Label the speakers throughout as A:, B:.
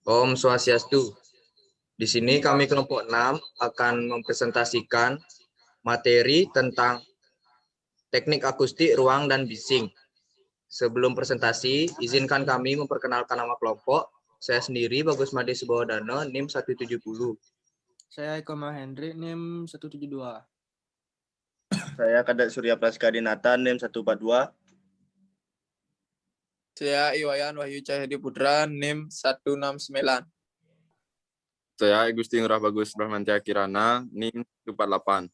A: Om Swastiastu. Di sini kami kelompok 6 akan mempresentasikan materi tentang teknik akustik ruang dan bising. Sebelum presentasi, izinkan kami memperkenalkan nama kelompok. Saya sendiri Bagus Made Subodano, NIM 170.
B: Saya Eko Mahendri, NIM 172.
C: Saya Kadek Surya Praska Dinata, NIM 142.
D: Saya Iwayan Wahyu Cahyadi Putra, NIM 169.
E: Saya Gusti Ngurah Bagus Brahmantia Kirana, NIM 148.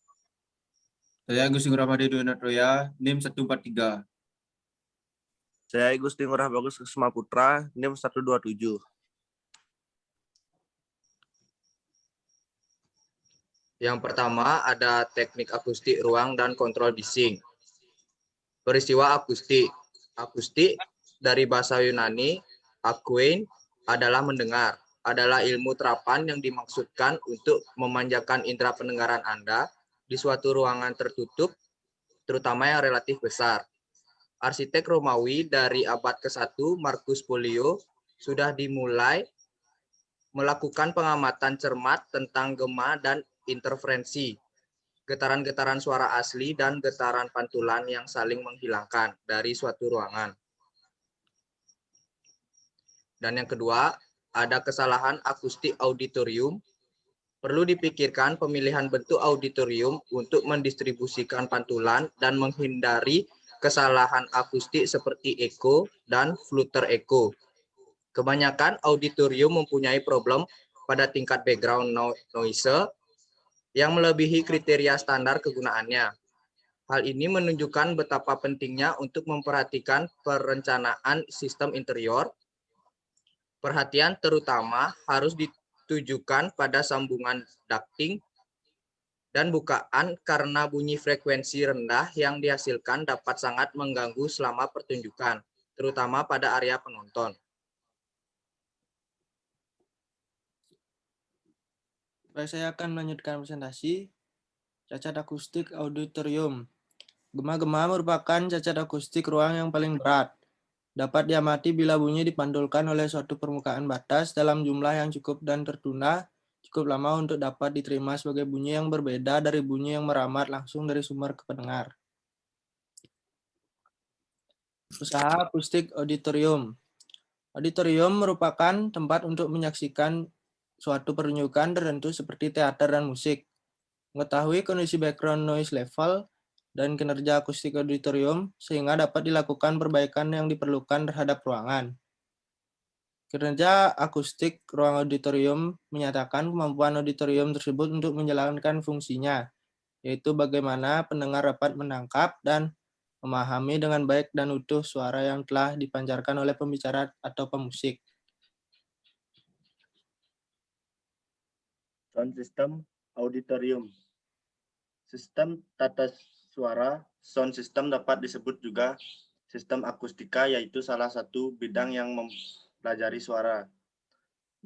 F: Saya Gusti Ngurah Made Dwinatoya, NIM 143.
C: Saya Gusti Ngurah Bagus Kusuma Putra, NIM 127.
A: Yang pertama ada teknik akustik ruang dan kontrol bising. Peristiwa akustik. Akustik dari bahasa Yunani, akuein, adalah mendengar. Adalah ilmu terapan yang dimaksudkan untuk memanjakan indera pendengaran Anda di suatu ruangan tertutup, terutama yang relatif besar. Arsitek Romawi dari abad ke-1, Marcus Polio, sudah dimulai melakukan pengamatan cermat tentang gema dan interferensi, getaran-getaran suara asli dan getaran pantulan yang saling menghilangkan dari suatu ruangan. Dan yang kedua, ada kesalahan akustik auditorium. Perlu dipikirkan pemilihan bentuk auditorium untuk mendistribusikan pantulan dan menghindari kesalahan akustik seperti echo dan flutter echo. Kebanyakan auditorium mempunyai problem pada tingkat background noise yang melebihi kriteria standar kegunaannya. Hal ini menunjukkan betapa pentingnya untuk memperhatikan perencanaan sistem interior. Perhatian terutama harus ditujukan pada sambungan ducting dan bukaan karena bunyi frekuensi rendah yang dihasilkan dapat sangat mengganggu selama pertunjukan, terutama pada area penonton.
B: Baik, saya akan melanjutkan presentasi cacat akustik auditorium. Gema-gema merupakan cacat akustik ruang yang paling berat. Dapat diamati bila bunyi dipantulkan oleh suatu permukaan batas dalam jumlah yang cukup dan tertunda cukup lama untuk dapat diterima sebagai bunyi yang berbeda dari bunyi yang merambat langsung dari sumber ke pendengar. Usaha akustik auditorium. Auditorium merupakan tempat untuk menyaksikan suatu pertunjukan tertentu seperti teater dan musik. Mengetahui kondisi background noise level dan kinerja akustik auditorium sehingga dapat dilakukan perbaikan yang diperlukan terhadap ruangan. Kinerja akustik ruang auditorium menyatakan kemampuan auditorium tersebut untuk menjalankan fungsinya, yaitu bagaimana pendengar dapat menangkap dan memahami dengan baik dan utuh suara yang telah dipancarkan oleh pembicara atau pemusik.
C: Sound system auditorium. Sistem tata suara sound system dapat disebut juga sistem akustika, yaitu salah satu bidang yang mempelajari suara,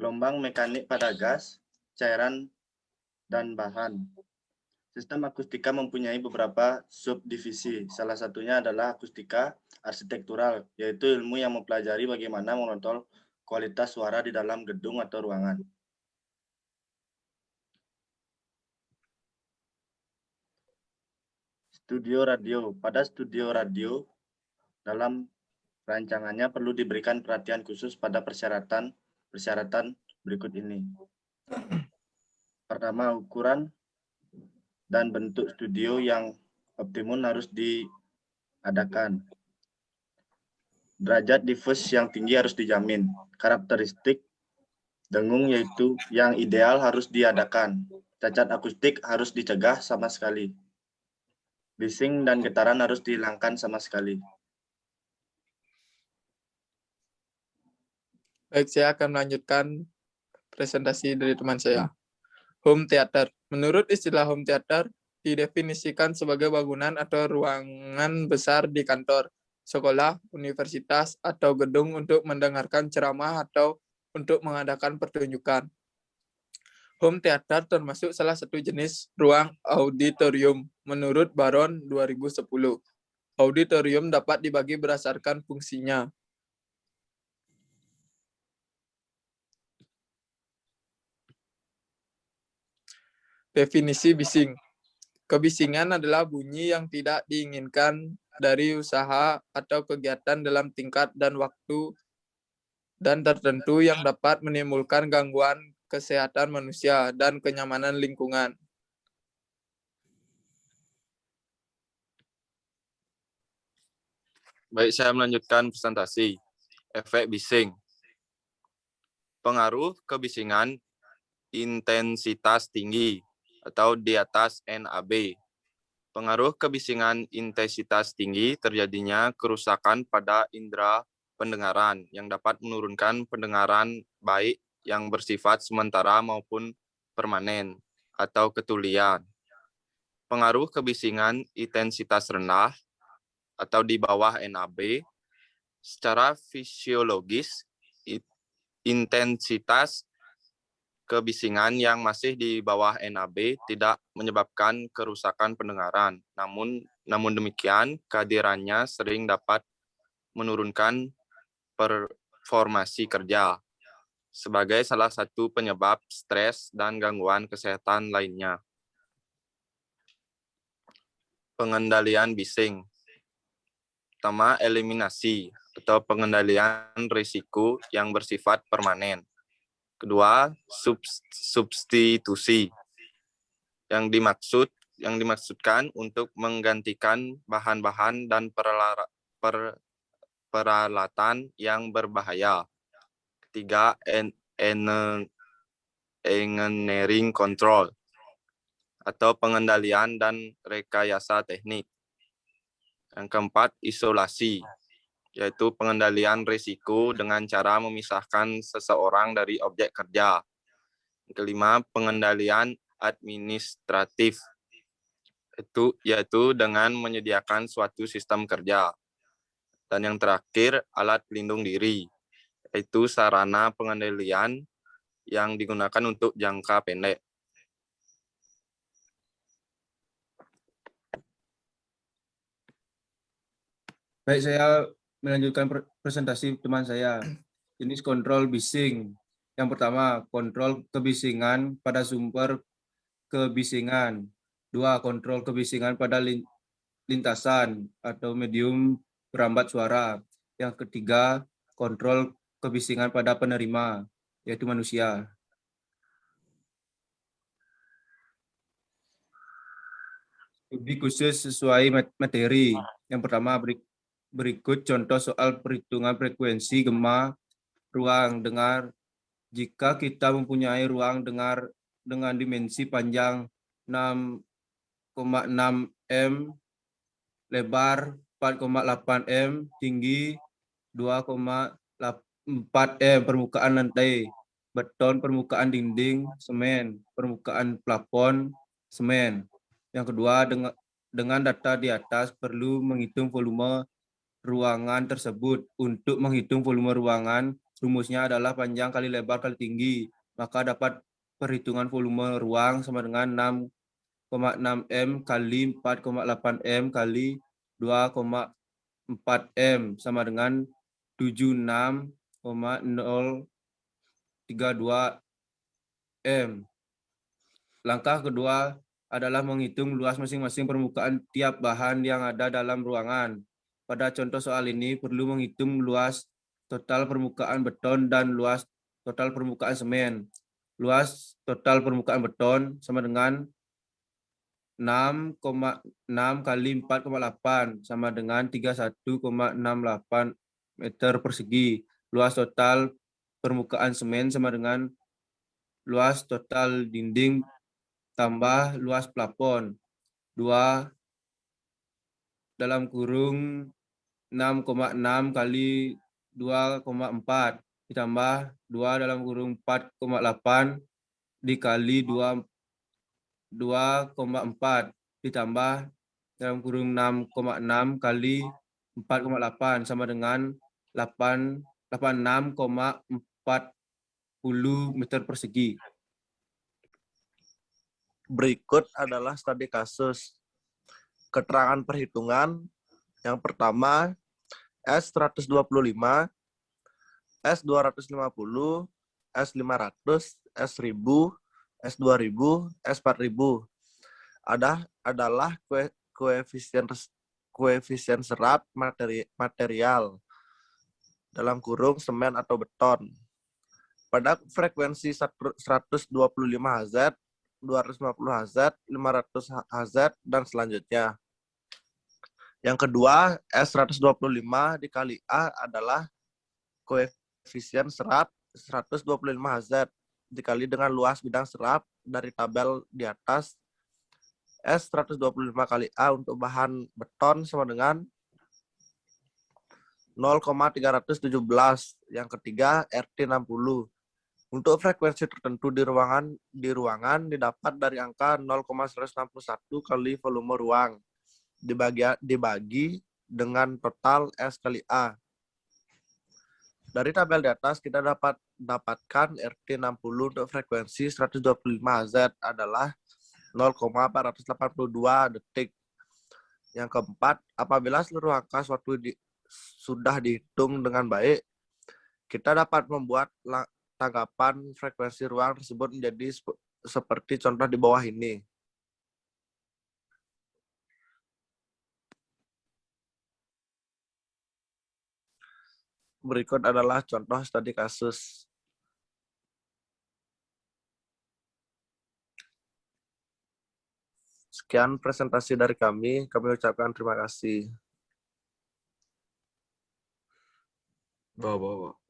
C: gelombang mekanik pada gas, cairan, dan bahan. Sistem akustika mempunyai beberapa subdivisi. Salah satunya adalah akustika arsitektural, yaitu ilmu yang mempelajari bagaimana mengontrol kualitas suara di dalam gedung atau ruangan. Studio radio. Pada studio radio, dalam rancangannya perlu diberikan perhatian khusus pada persyaratan berikut ini. Pertama, ukuran dan bentuk studio yang optimum harus diadakan. Derajat diffuse yang tinggi harus dijamin. Karakteristik dengung yaitu yang ideal harus diadakan. Cacat akustik harus dicegah sama sekali. Bising dan getaran harus dihilangkan sama sekali.
D: Baik, saya akan melanjutkan presentasi dari teman saya. Home theater. Menurut istilah home theater, didefinisikan sebagai bangunan atau ruangan besar di kantor, sekolah, universitas, atau gedung untuk mendengarkan ceramah atau untuk mengadakan pertunjukan. Home theater termasuk salah satu jenis ruang auditorium menurut Baron 2010. Auditorium dapat dibagi berdasarkan fungsinya. Definisi bising. Kebisingan adalah bunyi yang tidak diinginkan dari usaha atau kegiatan dalam tingkat dan waktu dan tertentu yang dapat menimbulkan gangguan kesehatan manusia dan kenyamanan lingkungan.
E: Baik, saya melanjutkan presentasi. Efek bising. Pengaruh kebisingan intensitas tinggi atau di atas NAB. Pengaruh kebisingan intensitas tinggi terjadinya kerusakan pada indera pendengaran yang dapat menurunkan pendengaran baik yang bersifat sementara maupun permanen atau ketulian. Pengaruh kebisingan intensitas rendah atau di bawah NAB, secara fisiologis intensitas kebisingan yang masih di bawah NAB tidak menyebabkan kerusakan pendengaran. Namun demikian, kehadirannya sering dapat menurunkan performasi kerja sebagai salah satu penyebab stres dan gangguan kesehatan lainnya. Pengendalian bising. Pertama, eliminasi atau pengendalian risiko yang bersifat permanen. Kedua, substitusi yang dimaksudkan untuk menggantikan bahan-bahan dan peralatan yang berbahaya. Ketiga, engineering control atau pengendalian dan rekayasa teknik. Yang keempat, isolasi, yaitu pengendalian risiko dengan cara memisahkan seseorang dari objek kerja. Yang kelima, pengendalian administratif, yaitu dengan menyediakan suatu sistem kerja. Dan yang terakhir, alat pelindung diri, yaitu sarana pengendalian yang digunakan untuk jangka pendek.
F: Baik, saya melanjutkan presentasi teman saya. Jenis kontrol bising. Yang pertama, kontrol kebisingan pada sumber kebisingan. 2. Kontrol kebisingan pada lintasan atau medium perambat suara. Yang ketiga, kontrol kebisingan pada penerima, yaitu manusia. Studi khusus sesuai materi. Yang pertama, berikut contoh soal perhitungan frekuensi gema ruang dengar jika kita mempunyai ruang dengar dengan dimensi panjang 6,6 m, lebar 4,8 m, tinggi 2,4 m, permukaan lantai beton, permukaan dinding semen, permukaan plafon semen. Yang kedua, dengan data di atas perlu menghitung volume ruangan tersebut. Untuk menghitung volume ruangan, rumusnya adalah panjang kali lebar kali tinggi. Maka dapat perhitungan volume ruang sama dengan 6,6 m kali 4,8 m kali 2,4 m sama dengan 76,032 m. Langkah kedua adalah menghitung luas masing-masing permukaan tiap bahan yang ada dalam ruangan. Pada contoh soal ini perlu menghitung luas total permukaan beton dan luas total permukaan semen. Luas total permukaan beton sama dengan 6,6 kali 4,8 sama dengan 31,68 meter persegi. Luas total permukaan semen sama dengan luas total dinding tambah luas plafon. 2 dalam kurung 6,6 kali 2,4 ditambah 2 dalam kurung 4,8 dikali 2,4 ditambah dalam kurung 6,6 kali 4,8 sama dengan 86,40 meter persegi.
G: Berikut adalah studi kasus. Keterangan perhitungan. Yang pertama, S125, S250, S500, S1000, S2000, S4000. Adalah koefisien serat material dalam kurung semen atau beton. Pada frekuensi 125 Hz, 250 Hz, 500 Hz, dan selanjutnya. Yang kedua, S125 dikali A adalah koefisien serat 125 Hz dikali dengan luas bidang serap dari tabel di atas. S125 kali A untuk bahan beton sama dengan 0,317. Yang ketiga, RT60. Untuk frekuensi tertentu di ruangan didapat dari angka 0,161 kali volume ruang dibagi dengan total S kali A. Dari tabel di atas kita dapatkan RT60 untuk frekuensi 125 Hz adalah 0,482 detik. Yang keempat, apabila seluruh angka sudah dihitung dengan baik, kita dapat membuat tanggapan frekuensi ruang tersebut menjadi seperti contoh di bawah ini. Berikut adalah contoh studi kasus. Sekian presentasi dari kami ucapkan terima kasih.
A: Bawa.